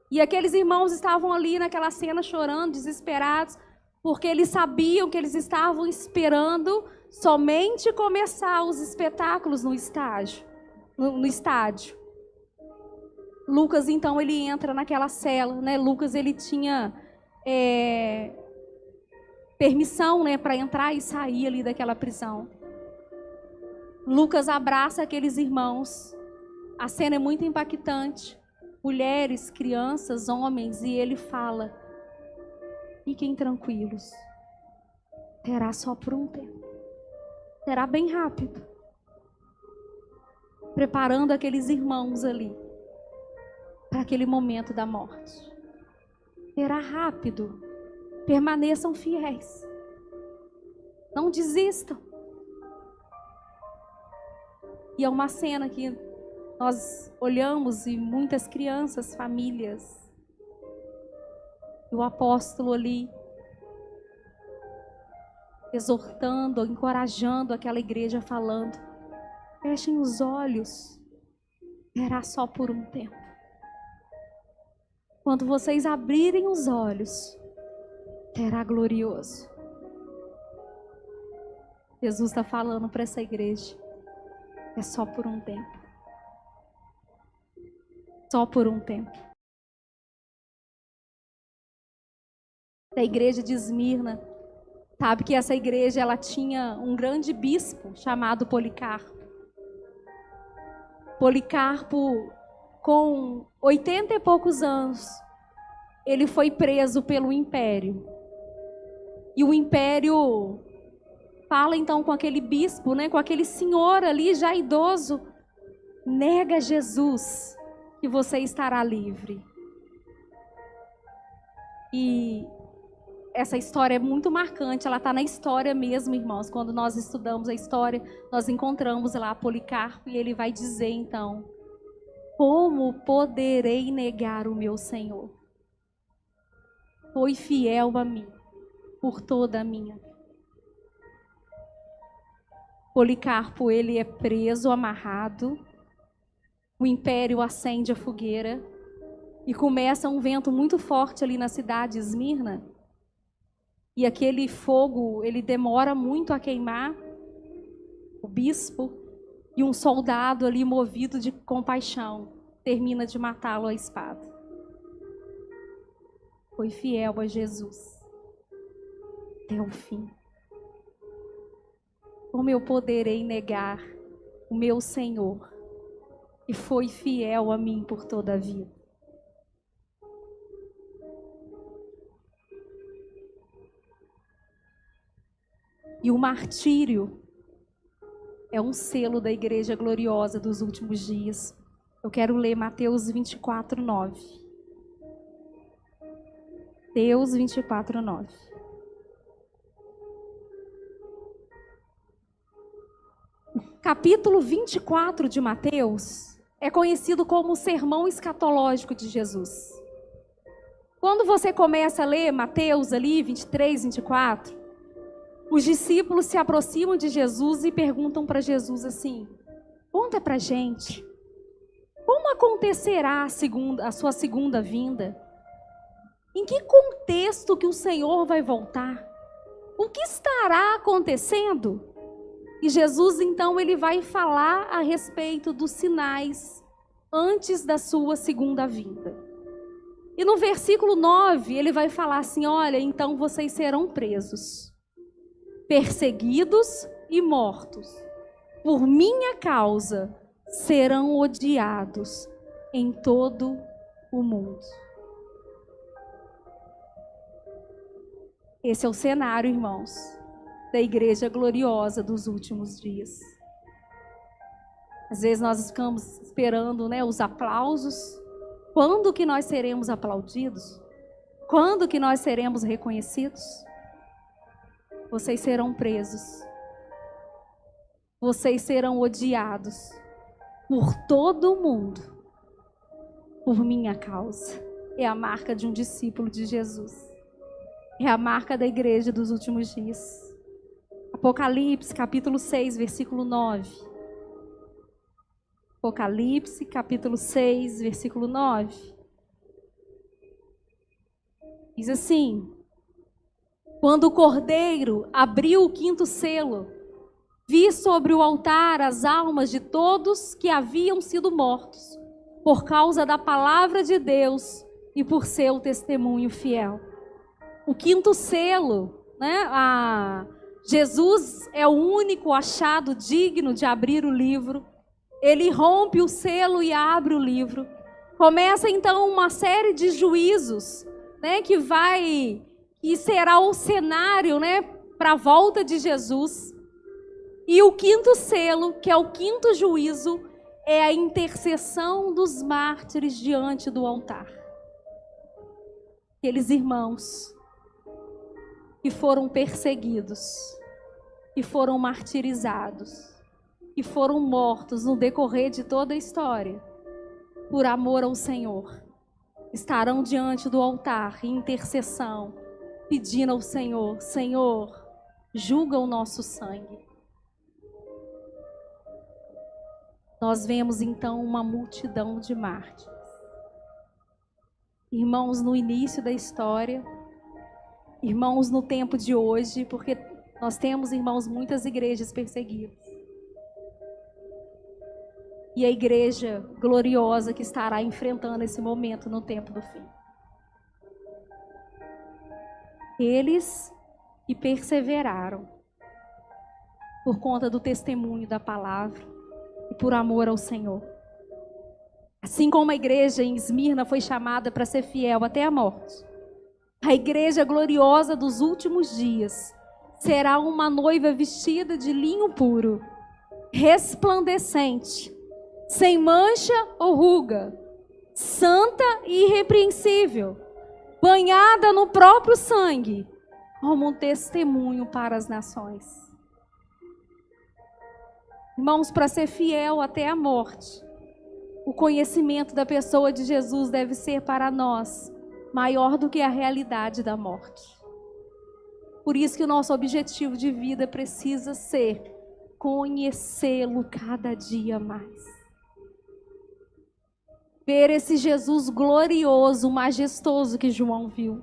E aqueles irmãos estavam ali naquela cena chorando, desesperados, porque eles sabiam que eles estavam esperando somente começar os espetáculos no estádio. Lucas, então, ele entra naquela cela, né? Lucas, ele tinha permissão, né, para entrar e sair ali daquela prisão. Lucas abraça aqueles irmãos. A cena é muito impactante. Mulheres, crianças, homens, e ele fala: fiquem tranquilos. Será só por um tempo. Será bem rápido. Preparando aqueles irmãos ali para aquele momento da morte. Será rápido. Permaneçam fiéis. Não desistam. E é uma cena que nós olhamos e muitas crianças, famílias. E o apóstolo ali, exortando, encorajando aquela igreja, falando: fechem os olhos. Será só por um tempo. Quando vocês abrirem os olhos, será glorioso. Jesus está falando para essa igreja: é só por um tempo. Só por um tempo. Da igreja de Esmirna, sabe que essa igreja ela tinha um grande bispo chamado Policarpo. Policarpo, com 80 e poucos anos, ele foi preso pelo império. E o império fala então com aquele bispo, né, com aquele senhor ali já idoso, Nega Jesus que você estará livre. E essa história é muito marcante, ela está na história mesmo, irmãos. Quando nós estudamos a história, nós encontramos lá Policarpo e ele vai dizer então: como poderei negar o meu Senhor? Foi fiel a mim por toda a minha vida. Policarpo, ele é preso, amarrado, o império acende a fogueira e começa um vento muito forte ali na cidade de Esmirna. E aquele fogo, ele demora muito a queimar o bispo, e um soldado ali movido de compaixão termina de matá-lo à espada. Foi fiel a Jesus até o fim. Como eu poderei negar o meu Senhor, que foi fiel a mim por toda a vida? E o martírio é um selo da igreja gloriosa dos últimos dias. Eu quero ler Mateus 24, 9. Mateus 24, 9. Capítulo 24 de Mateus é conhecido como o sermão escatológico de Jesus. Quando você começa a ler Mateus ali, 23, 24, os discípulos se aproximam de Jesus e perguntam para Jesus assim: conta para a gente, como acontecerá a sua segunda vinda? Em que contexto que o Senhor vai voltar? O que estará acontecendo? E Jesus, então, ele vai falar a respeito dos sinais antes da sua segunda vinda. E no versículo 9, ele vai falar assim: olha, então vocês serão presos, perseguidos e mortos. Por minha causa serão odiados em todo o mundo. Esse é o cenário, irmãos, da igreja gloriosa dos últimos dias. Às vezes nós ficamos esperando, os aplausos. Quando que nós seremos aplaudidos? Quando que nós seremos reconhecidos? Vocês serão presos. Vocês serão odiados por todo o mundo, por minha causa. É a marca de um discípulo de Jesus. É a marca da igreja dos últimos dias. Apocalipse, capítulo 6, versículo 9. Apocalipse, capítulo 6, versículo 9. Diz assim: quando o Cordeiro abriu o quinto selo, vi sobre o altar as almas de todos que haviam sido mortos, por causa da palavra de Deus e por seu testemunho fiel. O quinto selo, Jesus é o único achado digno de abrir o livro. Ele rompe o selo e abre o livro. Começa então uma série de juízos, que será o cenário, para a volta de Jesus. E o quinto selo, que é o quinto juízo, é a intercessão dos mártires diante do altar. Aqueles irmãos que foram perseguidos, que foram martirizados, que foram mortos no decorrer de toda a história, por amor ao Senhor, estarão diante do altar em intercessão, pedindo ao Senhor: Senhor, julga o nosso sangue. Nós vemos então uma multidão de mártires. Irmãos no início da história, irmãos no tempo de hoje, porque nós temos, irmãos, muitas igrejas perseguidas. E a igreja gloriosa que estará enfrentando esse momento no tempo do fim. Eles que perseveraram por conta do testemunho da palavra e por amor ao Senhor. Assim como a igreja em Esmirna foi chamada para ser fiel até a morte, a igreja gloriosa dos últimos dias será uma noiva vestida de linho puro, resplandecente, sem mancha ou ruga, santa e irrepreensível, banhada no próprio sangue, como um testemunho para as nações. Irmãos, para ser fiel até a morte, o conhecimento da pessoa de Jesus deve ser para nós maior do que a realidade da morte. Por isso que o nosso objetivo de vida precisa ser conhecê-lo cada dia mais. Ver esse Jesus glorioso, majestoso que João viu.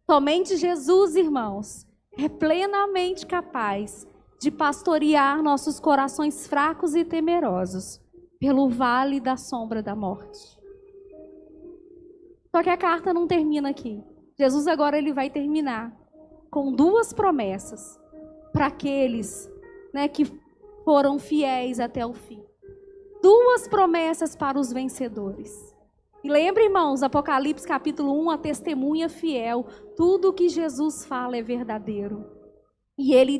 Somente Jesus, irmãos, é plenamente capaz de pastorear nossos corações fracos e temerosos pelo vale da sombra da morte. Só que a carta não termina aqui. Jesus agora ele vai terminar com duas promessas para aqueles, que foram fiéis até o fim. Duas promessas para os vencedores. E lembre, irmãos, Apocalipse capítulo 1, a testemunha fiel. Tudo o que Jesus fala é verdadeiro. E ele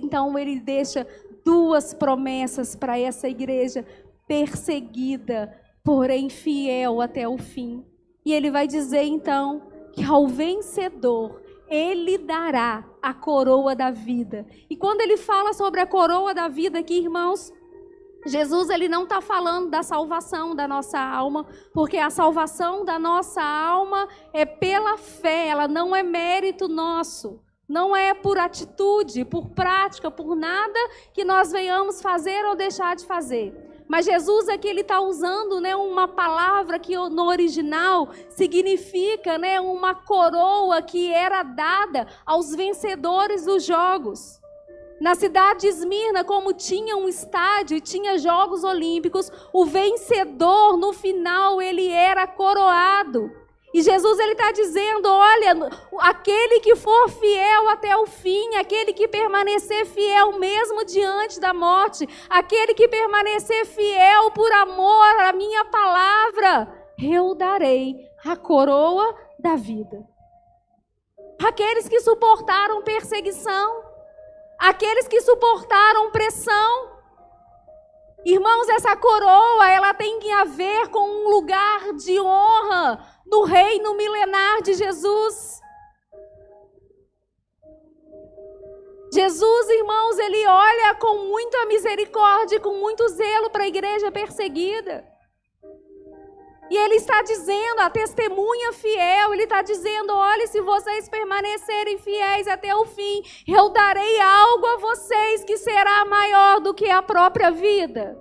deixa duas promessas para essa igreja perseguida, porém fiel até o fim. E ele vai dizer então que ao vencedor ele dará a coroa da vida. E quando ele fala sobre a coroa da vida aqui, irmãos, Jesus ele não está falando da salvação da nossa alma, porque a salvação da nossa alma é pela fé, ela não é mérito nosso. Não é por atitude, por prática, por nada que nós venhamos fazer ou deixar de fazer. Mas Jesus aqui ele está usando uma palavra que no original significa uma coroa que era dada aos vencedores dos jogos. Na cidade de Esmirna, como tinha um estádio e tinha Jogos Olímpicos, o vencedor no final ele era coroado. E Jesus ele está dizendo, olha, aquele que for fiel até o fim, aquele que permanecer fiel mesmo diante da morte, aquele que permanecer fiel por amor à minha palavra, eu darei a coroa da vida. Aqueles que suportaram perseguição, aqueles que suportaram pressão, irmãos, essa coroa ela tem a ver com um lugar de honra no reino milenar de Jesus. Jesus, irmãos, ele olha com muita misericórdia, com muito zelo para a igreja perseguida. E ele está dizendo, a testemunha fiel, ele está dizendo, olha, se vocês permanecerem fiéis até o fim, eu darei algo a vocês que será maior do que a própria vida.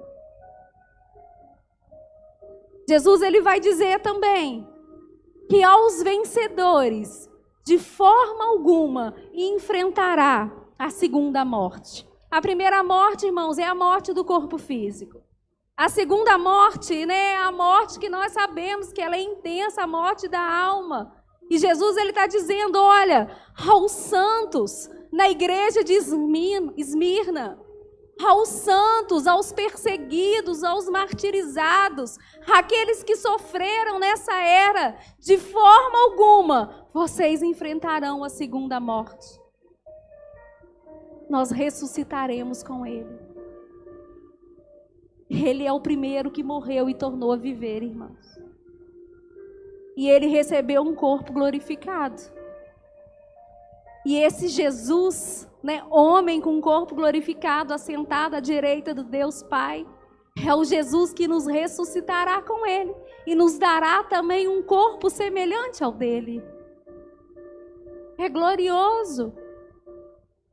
Jesus, ele vai dizer também, que aos vencedores, de forma alguma, enfrentará a segunda morte. A primeira morte, irmãos, é a morte do corpo físico. A segunda morte, é a morte que nós sabemos que ela é intensa, a morte da alma. E Jesus, ele está dizendo, olha, aos santos, na igreja de Esmirna, aos santos, aos perseguidos, aos martirizados, aqueles que sofreram nessa era, de forma alguma, vocês enfrentarão a segunda morte. Nós ressuscitaremos com Ele. Ele é o primeiro que morreu e tornou a viver, irmãos. E Ele recebeu um corpo glorificado. E esse Jesus, homem com um corpo glorificado, assentado à direita do Deus Pai, é o Jesus que nos ressuscitará com Ele e nos dará também um corpo semelhante ao dele. É glorioso.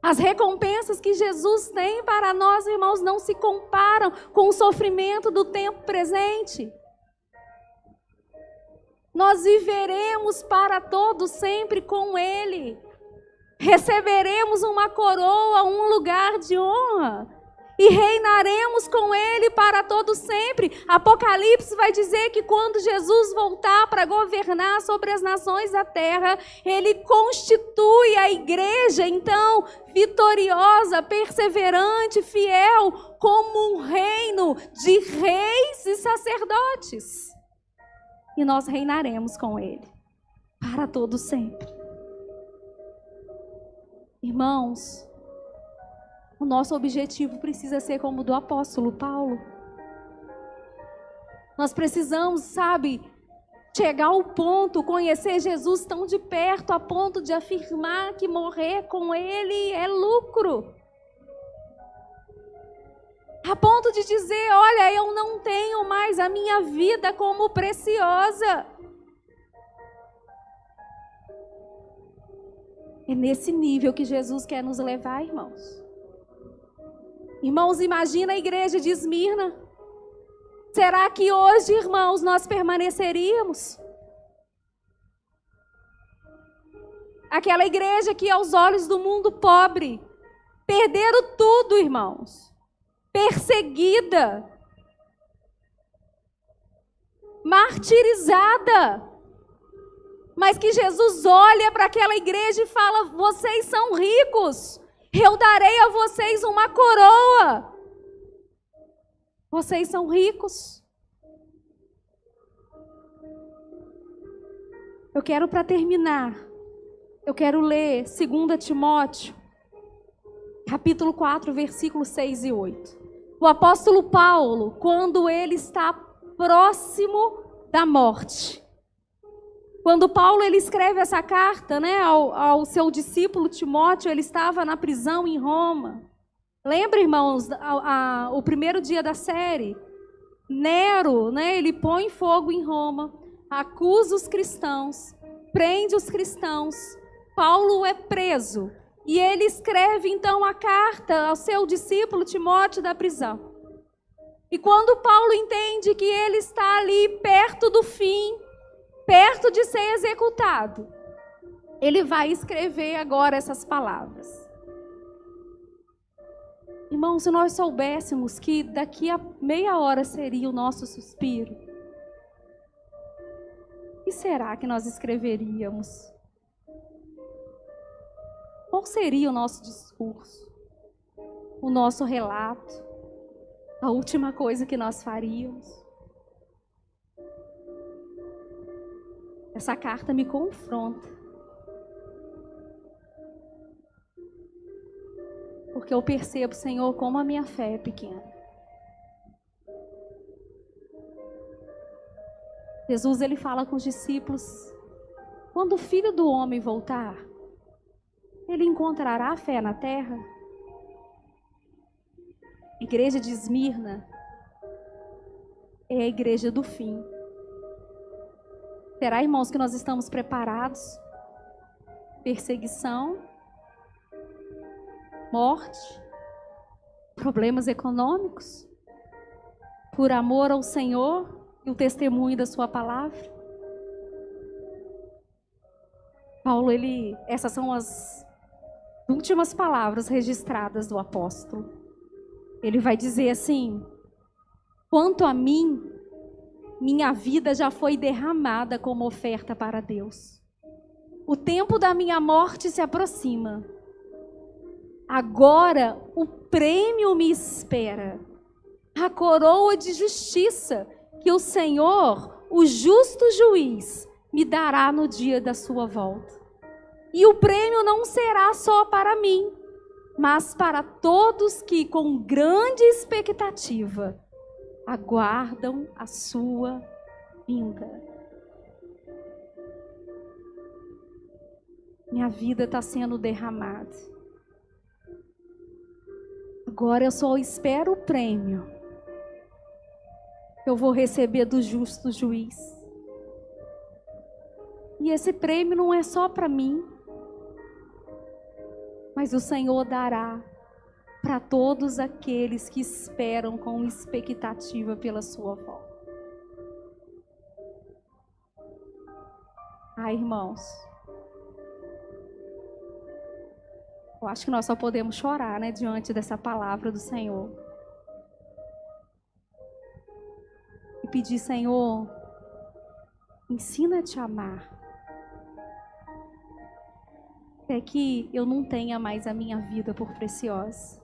As recompensas que Jesus tem para nós, irmãos, não se comparam com o sofrimento do tempo presente. Nós viveremos para todo sempre com Ele. Receberemos uma coroa, um lugar de honra. E reinaremos com Ele para todo sempre. Apocalipse vai dizer que quando Jesus voltar para governar sobre as nações da terra, Ele constitui a igreja, então, vitoriosa, perseverante, fiel, como um reino de reis e sacerdotes. E nós reinaremos com Ele para todo sempre. Irmãos, o nosso objetivo precisa ser como o do apóstolo Paulo. Nós precisamos, sabe, chegar ao ponto, conhecer Jesus tão de perto, a ponto de afirmar que morrer com Ele é lucro. A ponto de dizer, olha, eu não tenho mais a minha vida como preciosa. É nesse nível que Jesus quer nos levar, irmãos. Irmãos, imagina a igreja de Esmirna. Será que hoje, irmãos, nós permaneceríamos? Aquela igreja que aos olhos do mundo pobre, perderam tudo, irmãos. Perseguida, martirizada, mas que Jesus olha para aquela igreja e fala, vocês são ricos, eu darei a vocês uma coroa, vocês são ricos. Eu quero, para terminar, eu quero ler 2 Timóteo, capítulo 4, versículos 6 e 8. O apóstolo Paulo, quando ele está próximo da morte, quando Paulo ele escreve essa carta, né, ao seu discípulo Timóteo, ele estava na prisão em Roma. Lembra, irmãos, o primeiro dia da série? Nero, né, ele põe fogo em Roma, acusa os cristãos, prende os cristãos, Paulo é preso. E ele escreve então a carta ao seu discípulo Timóteo da prisão. E quando Paulo entende que ele está ali perto do fim, perto de ser executado, ele vai escrever agora essas palavras. Irmão, se nós soubéssemos que daqui a meia hora seria o nosso suspiro, o que será que nós escreveríamos? Qual seria o nosso discurso? O nosso relato? A última coisa que nós faríamos? Essa carta me confronta. Porque eu percebo, Senhor, como a minha fé é pequena. Jesus, ele fala com os discípulos, quando o Filho do Homem voltar, ele encontrará fé na terra? A igreja de Esmirna é a igreja do fim. Será, irmãos, que nós estamos preparados? Perseguição, morte, problemas econômicos, por amor ao Senhor e o testemunho da sua palavra? Paulo, essas são as últimas palavras registradas do apóstolo. Ele vai dizer assim, quanto a mim, minha vida já foi derramada como oferta para Deus. O tempo da minha morte se aproxima. Agora o prêmio me espera, a coroa de justiça que o Senhor, o justo juiz, me dará no dia da sua volta. E o prêmio não será só para mim, mas para todos que com grande expectativa aguardam a sua vinda. Minha vida está sendo derramada. Agora eu só espero o prêmio que eu vou receber do justo juiz. E esse prêmio não é só para mim, mas o Senhor dará para todos aqueles que esperam com expectativa pela sua volta. Irmãos, eu acho que nós só podemos chorar, né, diante dessa palavra do Senhor. E pedir, Senhor, ensina a te amar. Até que eu não tenha mais a minha vida por preciosa.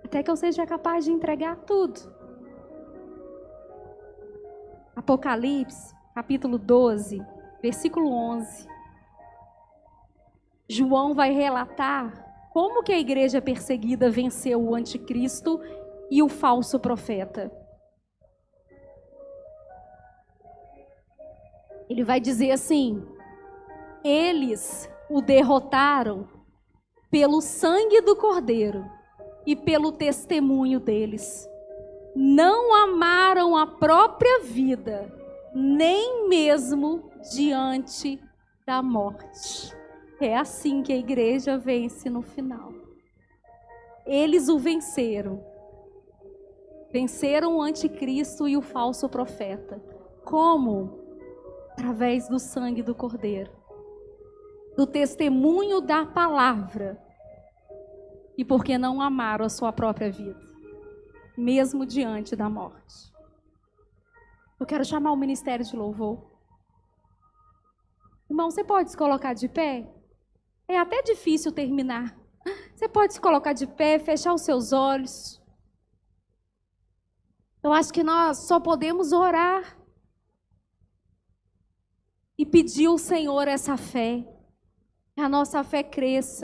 Até que eu seja capaz de entregar tudo. Apocalipse, capítulo 12, versículo 11. João vai relatar como que a igreja perseguida venceu o anticristo e o falso profeta. Ele vai dizer assim: eles o derrotaram pelo sangue do Cordeiro e pelo testemunho deles. Não amaram a própria vida, nem mesmo diante da morte. É assim que a igreja vence no final. Eles o venceram. Venceram o anticristo e o falso profeta. Como? Através do sangue do Cordeiro, do testemunho da palavra, e porque não amaram a sua própria vida, mesmo diante da morte. Eu quero chamar o ministério de louvor. Irmão, você pode se colocar de pé? É até difícil terminar. Você pode se colocar de pé, fechar os seus olhos. Eu acho que nós só podemos orar e pedir ao Senhor essa fé, que a nossa fé cresça.